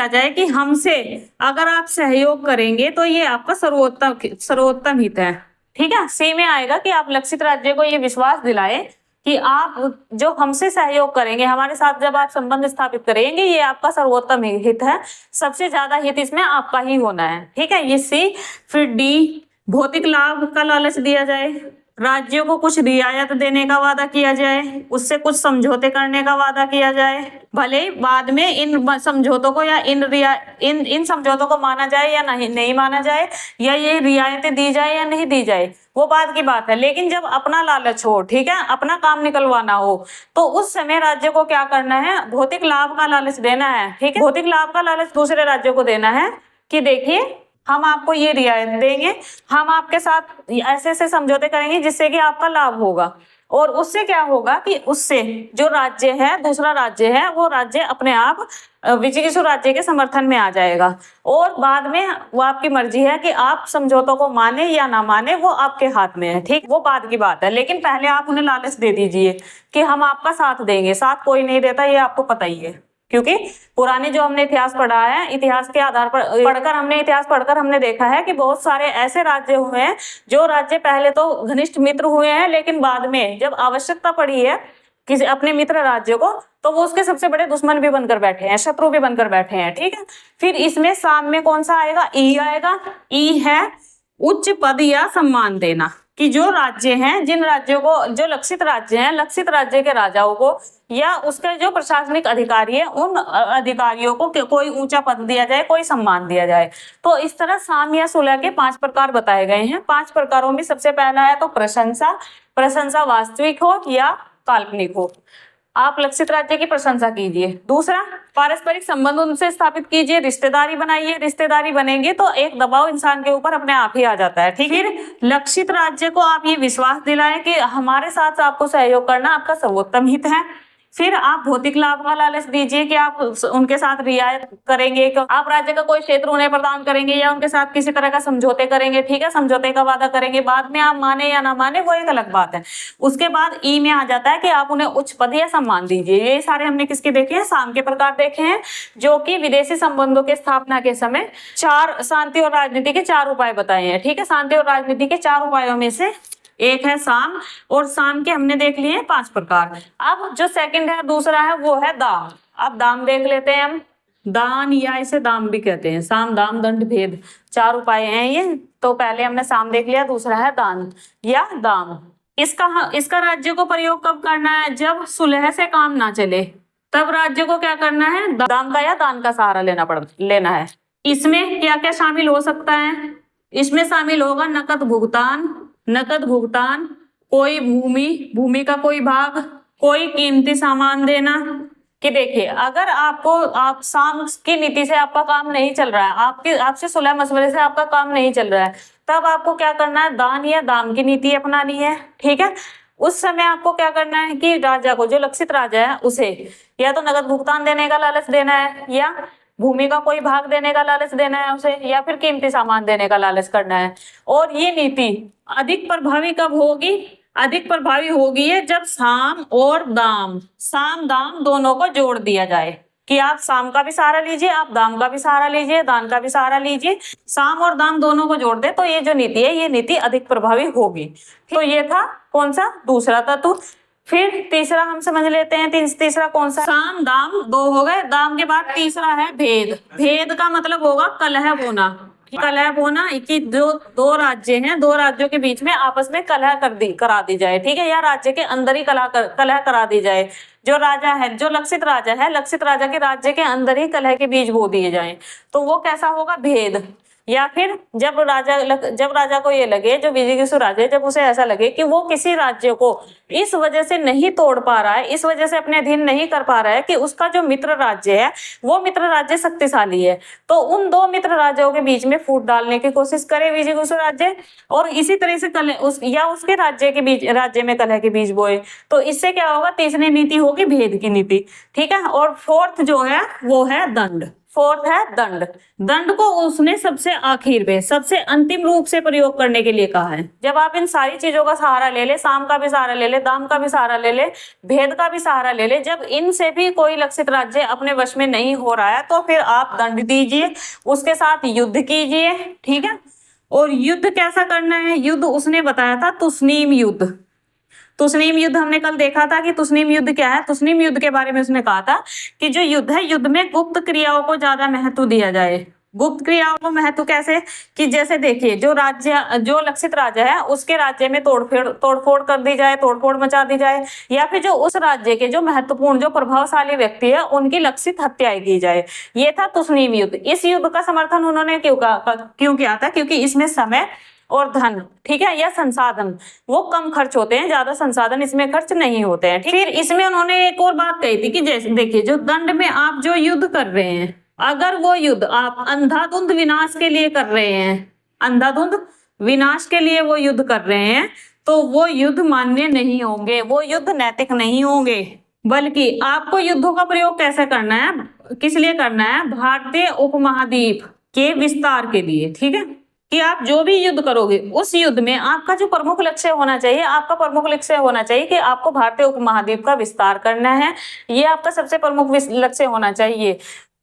जाए कि हमसे अगर आप सहयोग करेंगे तो ये आपका सर्वोत्तम हित है, ठीक है। सी में आएगा कि आप लक्षित राज्य को ये विश्वास दिलाए कि आप जो हमसे सहयोग करेंगे, हमारे साथ जब आप संबंध स्थापित करेंगे, ये आपका सर्वोत्तम हित है, सबसे ज्यादा हित इसमें आपका ही होना है, ठीक है। ये सी। फिर डी, भौतिक लाभ का लालच दिया जाए, राज्यों को कुछ रियायत देने का वादा किया जाए, उससे कुछ समझौते करने का वादा किया जाए, भले ही बाद में इन समझौतों को या इन समझौतों को माना जाए या नहीं माना जाए, या ये रियायतें दी जाए या नहीं दी जाए, वो बाद की बात है। लेकिन जब अपना लालच हो, ठीक है, अपना काम निकलवाना हो, तो उस समय राज्य को क्या करना है, भौतिक लाभ का लालच देना है, ठीक है। भौतिक लाभ का लालच दूसरे राज्यों को देना है कि देखिए हम आपको ये रियायत देंगे, हम आपके साथ ऐसे ऐसे समझौते करेंगे जिससे कि आपका लाभ होगा, और उससे क्या होगा कि उससे जो राज्य है, दूसरा राज्य है, वो राज्य अपने आप विजिगीषु राज्य के समर्थन में आ जाएगा, और बाद में वो आपकी मर्जी है कि आप समझौतों को माने या ना माने, वो आपके हाथ में है, ठीक, वो बाद की बात है। लेकिन पहले आप उन्हें लालच दे दीजिए कि हम आपका साथ देंगे। साथ कोई नहीं देता, ये आपको पता ही है, क्योंकि पुराने जो हमने इतिहास पढ़ा है, इतिहास के आधार पर इतिहास पढ़कर हमने देखा है कि बहुत सारे ऐसे राज्य हुए हैं जो राज्य पहले तो घनिष्ठ मित्र हुए हैं, लेकिन बाद में जब आवश्यकता पड़ी है किसी अपने मित्र राज्य को, तो वो उसके सबसे बड़े दुश्मन भी बनकर बैठे हैं, शत्रु भी बनकर बैठे हैं, ठीक है। फिर इसमें साम में कौन सा आएगा, ई आएगा। ई है उच्च पद या सम्मान देना, कि जो राज्य हैं, जिन राज्यों को, जो लक्षित राज्य हैं, लक्षित राज्य के राजाओं को या उसके जो प्रशासनिक अधिकारी है, उन अधिकारियों को कोई ऊंचा पद दिया जाए, कोई सम्मान दिया जाए। तो इस तरह साम या सुलह के 5 प्रकार बताए गए हैं। 5 प्रकारों में सबसे पहला है तो प्रशंसा वास्तविक हो या काल्पनिक हो, आप लक्षित राज्य की प्रशंसा कीजिए। दूसरा, पारस्परिक संबंध उनसे स्थापित कीजिए, रिश्तेदारी बनाइए। रिश्तेदारी बनेंगे तो एक दबाव इंसान के ऊपर अपने आप ही आ जाता है, ठीक है। फिर लक्षित राज्य को आप ये विश्वास दिलाएं कि हमारे साथ आपको सहयोग करना आपका सर्वोत्तम हित है। फिर आप भौतिक लाभ का लालच दीजिए कि आप उनके साथ रियायत करेंगे, आप राज्य का कोई क्षेत्र उन्हें प्रदान करेंगे या उनके साथ किसी तरह का समझौते करेंगे, ठीक है, समझौते का वादा करेंगे। बाद में आप माने या ना माने वो एक अलग बात है। उसके बाद ई में आ जाता है कि आप उन्हें उच्च पद या सम्मान दीजिए। ये सारे हमने किसके देखे हैं, साम के प्रकार देखे हैं, जो कि विदेशी संबंधों के स्थापना के समय 4 शांति और राजनीति के 4 उपाय बताए हैं, ठीक है। शांति और राजनीति के 4 उपायों में से एक है साम, और साम के हमने देख लिए 5 प्रकार। अब जो सेकंड है, दूसरा है, वो है दाम। अब दाम देख लेते हैं हम। दान या इसे दाम भी कहते हैं, साम दाम दंड भेद 4 उपाय हैं ये। तो पहले हमने साम देख लिया, दूसरा है दान या दाम। इसका राज्य को प्रयोग कब करना है, जब सुलह से काम ना चले, तब राज्य को क्या करना है, दाम का या दान का सहारा लेना है। इसमें क्या क्या शामिल हो सकता है, इसमें शामिल होगा नकद भुगतान, कोई भूमि का कोई भाग, कोई कीमती सामान देना। कि देखिए, अगर आप साम की नीति से आपका काम नहीं चल रहा है, आपसे सुलह मशवरे से आपका काम नहीं चल रहा है, तब आपको क्या करना है, दान या दाम की नीति अपनानी है, ठीक है। उस समय आपको क्या करना है कि राजा को, जो लक्षित राजा है, उसे या तो नगद भुगतान देने का लालच देना है, या भूमि का कोई भाग देने का लालच देना है उसे, या फिर कीमती सामान देने का लालच करना है। और ये नीति अधिक प्रभावी कब होगी, अधिक प्रभावी होगी है जब साम दाम दोनों को जोड़ दिया जाए, कि आप साम का भी सहारा लीजिए, आप दाम का भी सहारा लीजिए, दान का भी सहारा लीजिए, साम और दाम दोनों को जोड़ दे, तो ये जो नीति है, ये नीति अधिक प्रभावी होगी। तो ये था कौन सा, दूसरा तत्व। फिर तीसरा हम समझ लेते हैं, तीसरा कौन सा, साम दाम 2 हो गए। दाम के बाद तीसरा है भेद। भेद का मतलब होगा कलह होना कि जो 2 राज्य हैं, 2 राज्यों के बीच में आपस में कलह करा दी जाए, ठीक है, या राज्य के अंदर ही कलह करा दी जाए। जो राजा है, जो लक्षित राजा के राज्य के अंदर ही कलह के बीज बो दिए जाएं, तो वो कैसा होगा, भेद। या फिर जब राजा को ये लगे, जो विजिगीषु राजा, जब उसे ऐसा लगे कि वो किसी राज्य को इस वजह से नहीं तोड़ पा रहा है, इस वजह से अपने अधीन नहीं कर पा रहा है कि उसका जो मित्र राज्य है, वो मित्र राज्य शक्तिशाली है, तो उन 2 मित्र राज्यों के बीच में फूट डालने की कोशिश करे विजिगीषु राज्य, और इसी तरह से उसके राज्य में कलह के बीज बोए। तो इससे क्या होगा, तीसरी नीति होगी भेद की नीति, ठीक है। और फोर्थ जो है वो है दंड। दंड को उसने सबसे आखिर में, सबसे अंतिम रूप से प्रयोग करने के लिए कहा है। जब आप इन सारी चीजों का सहारा ले ले, साम का भी सहारा ले ले, दाम का भी सहारा ले ले, भेद का भी सहारा ले ले, जब इनसे भी कोई लक्षित राज्य अपने वश में नहीं हो रहा है, तो फिर आप दंड दीजिए, उसके साथ युद्ध कीजिए, ठीक है। और युद्ध कैसा करना है, युद्ध उसने बताया था तुस्नीम युद्ध हमने कल देखा था कि तुस्नीम युद्ध क्या है। तुस्नीम युद्ध के बारे में उसने कहा था कि जो युद्ध है, युद्ध में गुप्त क्रियाओं को ज्यादा महत्व दिया जाए, गुप्त क्रियाओं को महत्व कैसे, कि जैसे देखिए जो लक्षित राज्य है उसके राज्य में तोड़फोड़ कर दी जाए, तोड़फोड़ मचा दी जाए, या फिर जो उस राज्य के जो महत्वपूर्ण जो प्रभावशाली व्यक्ति है उनकी लक्षित हत्याएं की जाए। ये था तुसनीम युद्ध। इस युद्ध का समर्थन उन्होंने क्यों किया था? क्योंकि इसमें समय और धन, ठीक है, या संसाधन वो कम खर्च होते हैं, ज्यादा संसाधन इसमें खर्च नहीं होते हैं। फिर इसमें उन्होंने एक और बात कही थी कि जैसे देखिए जो दंड में आप जो युद्ध कर रहे हैं, अगर वो युद्ध आप अंधाधुंध विनाश के लिए कर रहे हैं, अंधाधुंध विनाश के लिए वो युद्ध कर रहे हैं, तो वो युद्ध मान्य नहीं होंगे, वो युद्ध नैतिक नहीं होंगे। बल्कि आपको युद्धों का प्रयोग कैसे करना है, किस लिए करना है? भारतीय उपमहाद्वीप के विस्तार के लिए, ठीक है, कि आप जो भी युद्ध करोगे उस युद्ध में आपका जो प्रमुख लक्ष्य होना चाहिए, आपका प्रमुख लक्ष्य होना चाहिए कि आपको भारतीय उपमहाद्वीप का विस्तार करना है। ये आपका सबसे प्रमुख लक्ष्य होना चाहिए।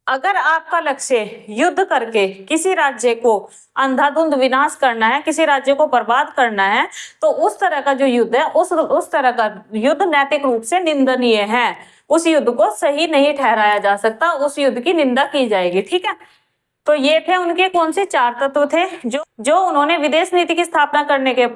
अगर आपका लक्ष्य युद्ध करके किसी राज्य को अंधाधुंध विनाश करना है, किसी राज्य को बर्बाद करना है, तो उस तरह का जो युद्ध है उस तरह का युद्ध नैतिक रूप से निंदनीय है। उस युद्ध को सही नहीं ठहराया जा सकता, उस युद्ध की निंदा की जाएगी, ठीक है। तो ये थे उनके कौन से 4 तत्व थे जो उन्होंने विदेश नीति की स्थापना करने के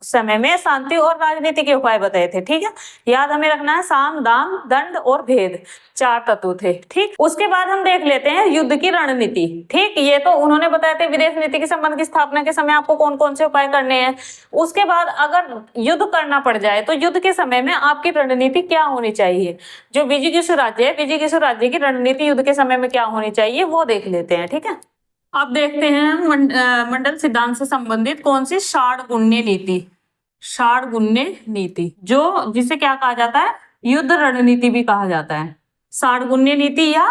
समय में शांति और राजनीति के उपाय बताए थे, ठीक है। याद हमें रखना है, साम दाम दंड और भेद 4 तत्व थे, ठीक। उसके बाद हम देख लेते हैं युद्ध की रणनीति, ठीक। ये तो उन्होंने बताए थे विदेश नीति के संबंध की स्थापना के समय आपको कौन कौन से उपाय करने हैं। उसके बाद अगर युद्ध करना पड़ जाए तो युद्ध के समय में आपकी रणनीति क्या होनी चाहिए। जो विजिगीषु राज्य है, विजिगीषु राज्य की रणनीति युद्ध के समय में क्या होनी चाहिए वो देख लेते हैं, ठीक है। अब देखते हैं मंडल सिद्धांत से संबंधित कौन सी षाढ़गुण्य नीति, षाढ़गुण्य नीति, जो जिसे क्या कहा जाता है, युद्ध रणनीति भी कहा जाता है। षाढ़गुण्य नीति या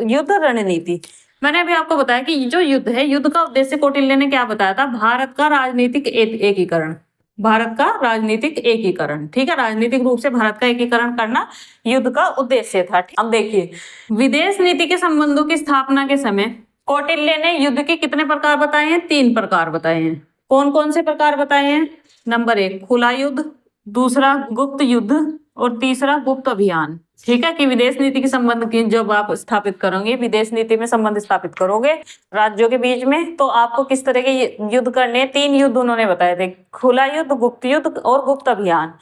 युद्ध रणनीति। मैंने अभी आपको बताया कि जो युद्ध है, युद्ध का उद्देश्य कौटिल्य ने क्या बताया था, भारत का राजनीतिक एकीकरण, भारत का राजनीतिक एकीकरण, ठीक है। राजनीतिक रूप से भारत का एकीकरण करना युद्ध का उद्देश्य था। अब देखिए विदेश नीति के संबंधों की स्थापना के समय कौटिल्य ने युद्ध के कितने प्रकार बताए हैं? 3 प्रकार बताए हैं। कौन कौन से प्रकार बताए हैं? नंबर 1 खुला युद्ध, दूसरा गुप्त युद्ध और तीसरा गुप्त अभियान, ठीक है। कि विदेश नीति के संबंध की जब आप स्थापित करोगे, विदेश नीति में संबंध स्थापित करोगे राज्यों के बीच में, तो आपको किस तरह के युद्ध करने, 3 युद्ध उन्होंने बताए थे, खुला युद्ध, गुप्त युद्ध और गुप्त अभियान।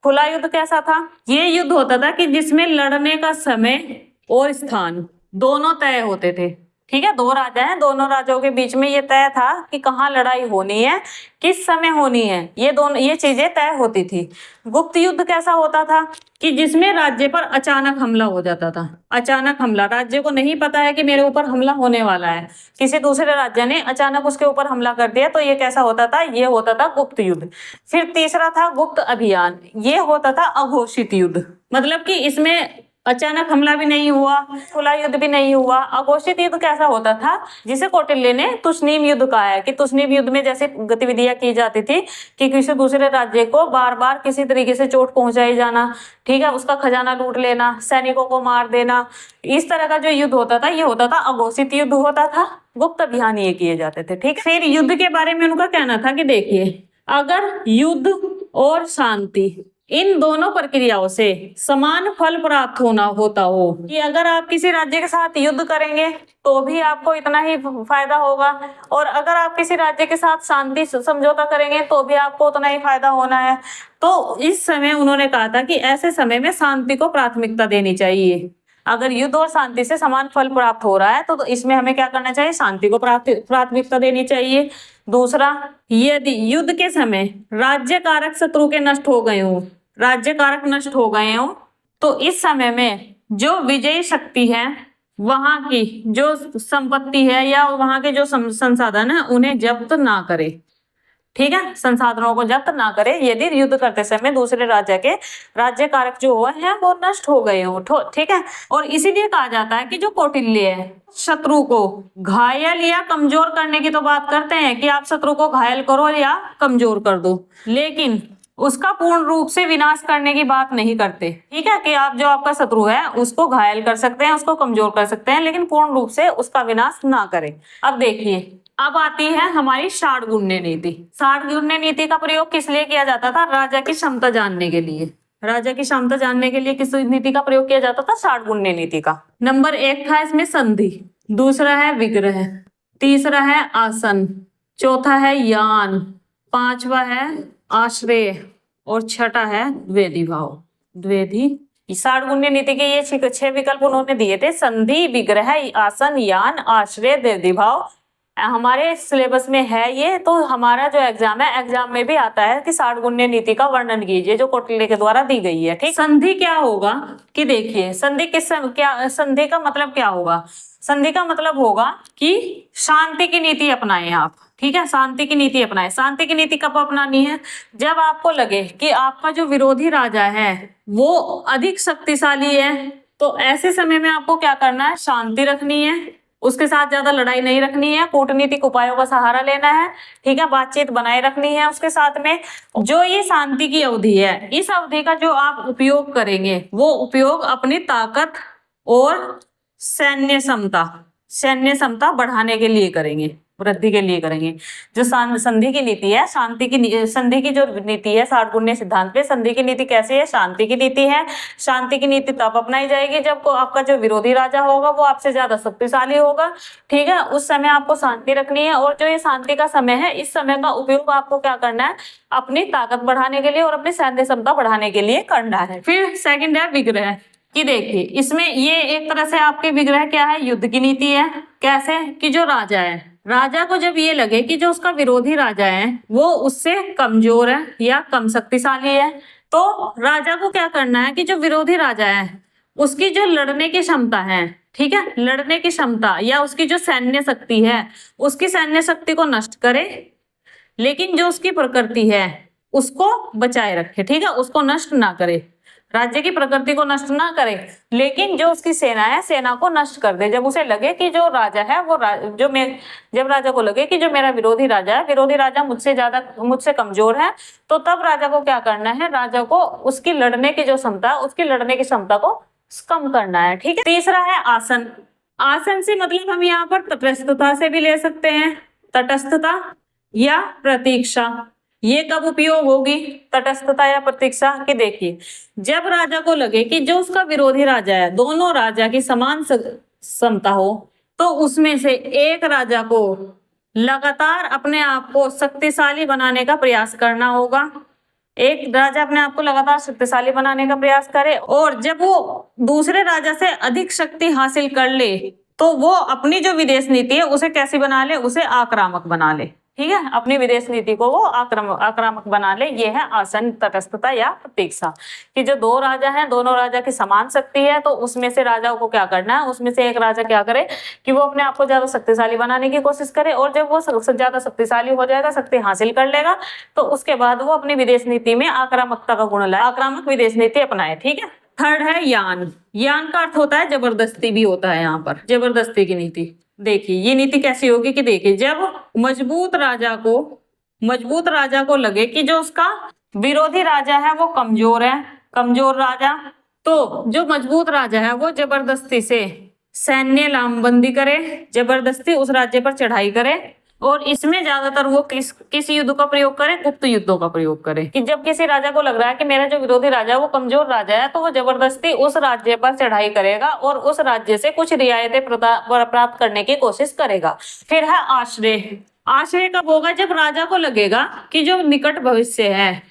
खुला युद्ध कैसा था? ये युद्ध होता था कि जिसमें लड़ने का समय और स्थान दोनों तय होते थे, ठीक है। 2 राजा हैं, दोनों राजाओं के बीच में ये तय था कि कहाँ लड़ाई होनी है, किस समय होनी है, ये चीजें तय होती थी। गुप्त युद्ध कैसा होता था? कि जिसमें राज्य पर अचानक हमला हो जाता था। अचानक हमला, राज्य को नहीं पता है कि मेरे ऊपर हमला होने वाला है, किसी दूसरे राज्य ने अचानक उसके ऊपर हमला कर दिया, तो ये कैसा होता था? ये होता था गुप्त युद्ध। फिर तीसरा था गुप्त अभियान, ये होता था अघोषित युद्ध, मतलब कि इसमें अचानक हमला भी नहीं हुआ, खुला युद्ध भी नहीं हुआ। अघोषित युद्ध कैसा होता था? जिसे कौटिल्य ने तुसनीम युद्ध कहा है, कि तुसनीम युद्ध में जैसे गतिविधियां की जाती थी कि किसी दूसरे राज्य को बार बार किसी तरीके से चोट पहुंचाई जाना, ठीक है, उसका खजाना लूट लेना, सैनिकों को मार देना, इस तरह का जो युद्ध होता था ये होता था अघोषित युद्ध होता था। गुप्त अभियान ये किए जाते थे, ठीक। फिर युद्ध के बारे में उनका कहना था कि देखिए अगर युद्ध और शांति इन दोनों प्रक्रियाओं से समान फल प्राप्त होता हो, कि अगर आप किसी राज्य के साथ युद्ध करेंगे तो भी आपको इतना ही फायदा होगा, और अगर आप किसी राज्य के साथ शांति समझौता करेंगे तो भी आपको उतना ही फायदा होना है। तो इस समय उन्होंने कहा था कि ऐसे समय में शांति को प्राथमिकता देनी चाहिए। अगर युद्ध और शांति से समान फल प्राप्त हो रहा है तो इसमें हमें क्या करना चाहिए? शांति को प्राथमिकता देनी चाहिए। दूसरा, यदि युद्ध के समय राज्य कारक शत्रु के नष्ट हो गए हो, राज्य कारक नष्ट हो गए हो, तो इस समय में जो विजयी शक्ति है, वहां की जो संपत्ति है या वहां के जो संसाधन है उन्हें जब्त ना करे, ठीक है, संसाधनों को जब्त ना करे यदि युद्ध करते समय दूसरे राज्य के राज्य कारक जो हुए हैं वो नष्ट हो गए हो, ठीक है। और इसीलिए कहा जाता है कि जो कौटिल्य है शत्रु को घायल या कमजोर करने की तो बात करते हैं कि आप शत्रु को घायल करो या कमजोर कर दो, लेकिन उसका पूर्ण रूप से विनाश करने की बात नहीं करते, ठीक है। कि आप जो आपका शत्रु है उसको घायल कर सकते हैं, उसको कमजोर कर सकते हैं, लेकिन पूर्ण रूप से उसका विनाश ना करें। अब देखिए अब आती है हमारी षाढ़गुण्य नीति। षाढ़गुण्य नीति का प्रयोग किस लिए किया जाता था? राजा की क्षमता जानने के लिए। राजा की क्षमता जानने के लिए किस नीति का प्रयोग किया जाता था? षाढ़गुण्य नीति का। नंबर 1 था इसमें संधि, दूसरा है विग्रह, तीसरा है आसन, चौथा है यान, पांचवा है आश्रय और छठा है द्वेधी भाव। द्वेधी षाडगुण्य नीति के ये 6 विकल्प उन्होंने दिए थे, संधि, विग्रह, आसन, यान, आश्रय, द्वेधी भाव। हमारे सिलेबस में है ये, तो हमारा जो एग्जाम है, एग्जाम में भी आता है कि षाडगुण्य नीति का वर्णन कीजिए जो कौटिल्य के द्वारा दी गई है। ठीक, संधि क्या होगा कि देखिए, संधि क्या, संधि का मतलब क्या होगा? संधि का मतलब होगा कि शांति की नीति अपनाएं आप। ठीक है, शांति की नीति अपनाएं। शांति की नीति कब अपनानी है? जब आपको लगे कि आपका जो विरोधी राजा है वो अधिक शक्तिशाली है, तो ऐसे समय में आपको क्या करना है? शांति रखनी है, उसके साथ ज्यादा लड़ाई नहीं रखनी है, कूटनीतिक उपायों का सहारा लेना है। ठीक है, बातचीत बनाए रखनी है उसके साथ में। जो ये शांति की अवधि है, इस अवधि का जो आप उपयोग करेंगे वो उपयोग अपनी ताकत और सैन्य क्षमता बढ़ाने के लिए करेंगे, वृद्धि के लिए करेंगे। जो संधि की नीति है, संधि की जो नीति है षाडगुण्य सिद्धांत पे, संधि की नीति कैसी है? शांति की नीति है। शांति की नीति तब अपनाई जाएगी जब को आपका जो विरोधी राजा होगा वो आपसे ज्यादा शक्तिशाली होगा। ठीक है, उस समय आपको शांति रखनी है, और जो ये शांति का समय है, इस समय का उपयोग आपको क्या करना है? अपनी ताकत बढ़ाने के लिए और अपनी सैन्य क्षमता बढ़ाने के लिए करना है। फिर सेकंड है विग्रह कि देखिए, इसमें ये एक तरह से आपके विग्रह क्या है? युद्ध की नीति है। कैसे कि जो राजा है, राजा को जब ये लगे कि जो उसका विरोधी राजा है वो उससे कमजोर है या कम शक्तिशाली है, तो राजा को क्या करना है कि जो विरोधी राजा है उसकी जो लड़ने की क्षमता है, ठीक है, लड़ने की क्षमता या उसकी जो सैन्य शक्ति है, उसकी सैन्य शक्ति को नष्ट करे, लेकिन जो उसकी प्रकृति है उसको बचाए रखे। ठीक है, उसको नष्ट ना करे, राज्य की प्रकृति को नष्ट ना करे, लेकिन जो उसकी सेना है, सेना को नष्ट कर दे। जब उसे लगे कि जो राजा है वो जब राजा को लगे कि जो मेरा विरोधी राजा है, विरोधी राजा मुझसे कमजोर है, तो तब राजा को क्या करना है? राजा को उसकी लड़ने की जो क्षमता, उसकी लड़ने की क्षमता को कम करना है। ठीक है, तीसरा है आसन। आसन से मतलब हम यहाँ पर तटस्थता से भी ले सकते हैं, तटस्थता या प्रतीक्षा। ये कब उपयोग होगी तटस्थता या प्रतीक्षा? कि देखिए, जब राजा को लगे कि जो उसका विरोधी राजा है, दोनों राजा की समान क्षमता हो, तो उसमें से एक राजा को लगातार अपने आप को शक्तिशाली बनाने का प्रयास करना होगा। एक राजा अपने आप को लगातार शक्तिशाली बनाने का प्रयास करे, और जब वो दूसरे राजा से अधिक शक्ति हासिल कर ले, तो वो अपनी जो विदेश नीति है उसे कैसी बना ले? उसे आक्रामक बना ले। ठीक है, अपनी विदेश नीति को वो आक्रामक बना ले। ये है आसन, तटस्थता या प्रतीक्षा। कि जो दो राजा हैं, दोनों राजा की समान शक्ति है, तो उसमें से राजा को क्या करना है? उसमें से एक राजा क्या करे कि वो अपने आप को ज्यादा शक्तिशाली बनाने की कोशिश करे, और जब वो ज्यादा शक्तिशाली हो जाएगा, शक्ति हासिल कर लेगा, तो उसके बाद वो अपनी विदेश नीति में आक्रामकता का गुण लाए, आक्रामक विदेश नीति अपनाए। ठीक है, थर्ड है यान। यान का अर्थ होता है जबरदस्ती भी होता है यहाँ पर, जबरदस्ती की नीति। देखिए, ये नीति कैसी होगी कि देखिए, जब मजबूत राजा को लगे कि जो उसका विरोधी राजा है वो कमजोर है, कमजोर राजा, तो जो मजबूत राजा है वो जबरदस्ती से सैन्य लामबंदी करे, जबरदस्ती उस राज्य पर चढ़ाई करे, और इसमें ज्यादातर वो किस युद्ध का प्रयोग करे? गुप्त युद्धों का प्रयोग करे। कि जब किसी राजा को लग रहा है कि मेरा जो विरोधी राजा है वो कमजोर राजा है, तो वो जबरदस्ती उस राज्य पर चढ़ाई करेगा और उस राज्य से कुछ रियायतें प्राप्त करने की कोशिश करेगा। फिर है आश्रय। आश्रय कब होगा? जब राजा को लगेगा कि जो निकट भविष्य है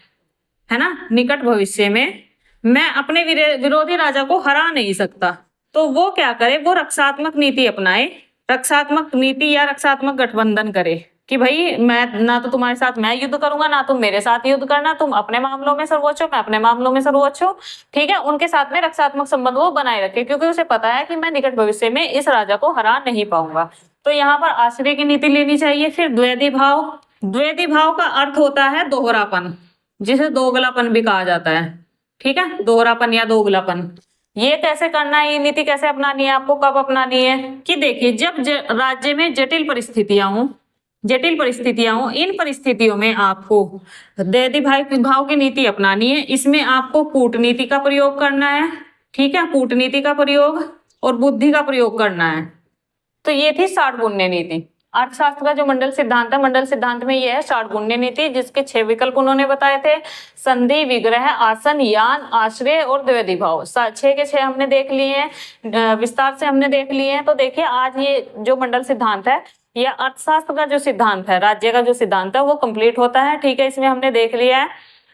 ना, निकट भविष्य में मैं अपने विरोधी राजा को हरा नहीं सकता, तो वो क्या करे? वो रक्षात्मक नीति अपनाए, रक्षात्मक नीति या रक्षात्मक गठबंधन करे कि भाई मैं ना तो तुम्हारे साथ मैं युद्ध करूंगा, ना तुम मेरे साथ युद्ध करना, तुम अपने मामलों में सर्वोच्च हो, मैं अपने मामलों में सर्वोच्च हूँ। ठीक है, उनके साथ में रक्षात्मक संबंध वो बनाए रखे, क्योंकि उसे पता है कि मैं निकट भविष्य में इस राजा को हरा नहीं पाऊंगा। तो यहाँ पर आश्रय की नीति लेनी चाहिए। फिर द्वैधी भाव। द्वैधी भाव का अर्थ होता है दोहरापन, जिसे दोगलापन भी कहा जाता है। ठीक है, दोहरापन या दोगलापन। ये कैसे करना है? ये नीति कैसे अपनानी है आपको, कब अपनानी है? कि देखिए, जब राज्य में जटिल परिस्थितियां हो, इन परिस्थितियों में आपको द्वैधी भाव की नीति अपनानी है। इसमें आपको कूटनीति का प्रयोग करना है। ठीक है, कूटनीति का प्रयोग और बुद्धि का प्रयोग करना है। तो ये थी षाडगुण्य नीति। अर्थशास्त्र का जो मंडल सिद्धांत है, मंडल सिद्धांत में ये है षाडगुण्य नीति, जिसके 6 विकल्प उन्होंने बताए थे: संधि, विग्रह, आसन, यान, आश्रय और द्वैधी भाव। 6 के 6 हमने देख लिए हैं, विस्तार से हमने देख लिए हैं। तो देखिए, आज ये जो मंडल सिद्धांत है या अर्थशास्त्र का जो सिद्धांत है, राज्य का जो सिद्धांत है वो कंप्लीट होता है। ठीक है, इसमें हमने देख लिया है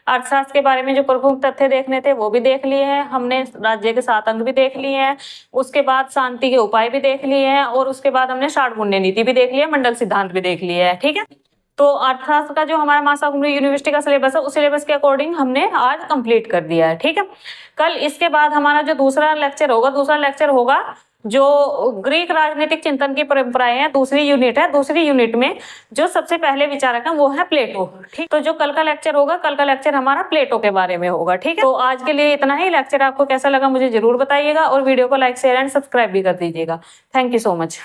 अर्थशास्त्र के बारे में जो प्रमुख तथ्य देखने थे वो भी देख लिए हैं हमने, राज्य के 7 अंक भी देख लिए हैं, उसके बाद शांति के उपाय भी देख लिए हैं, और उसके बाद हमने षाटगुण्य नीति भी देख लिया, मंडल सिद्धांत भी देख लिया है। ठीक है, तो अर्थशास्त्र का जो हमारा मासा यूनिवर्सिटी का सिलेबस है उस सिलेबस के अकॉर्डिंग हमने आज कंप्लीट कर दिया है। ठीक है, कल इसके बाद हमारा जो दूसरा लेक्चर होगा जो ग्रीक राजनीतिक चिंतन की परंपराएं हैं, दूसरी यूनिट है। दूसरी यूनिट में जो सबसे पहले विचारक है वो है प्लेटो। ठीक, तो जो कल का लेक्चर हमारा प्लेटो के बारे में होगा। ठीक है, तो आज के लिए इतना ही। लेक्चर आपको कैसा लगा मुझे जरूर बताइएगा, और वीडियो को लाइक शेयर एंड सब्सक्राइब भी कर दीजिएगा। Thank you so much.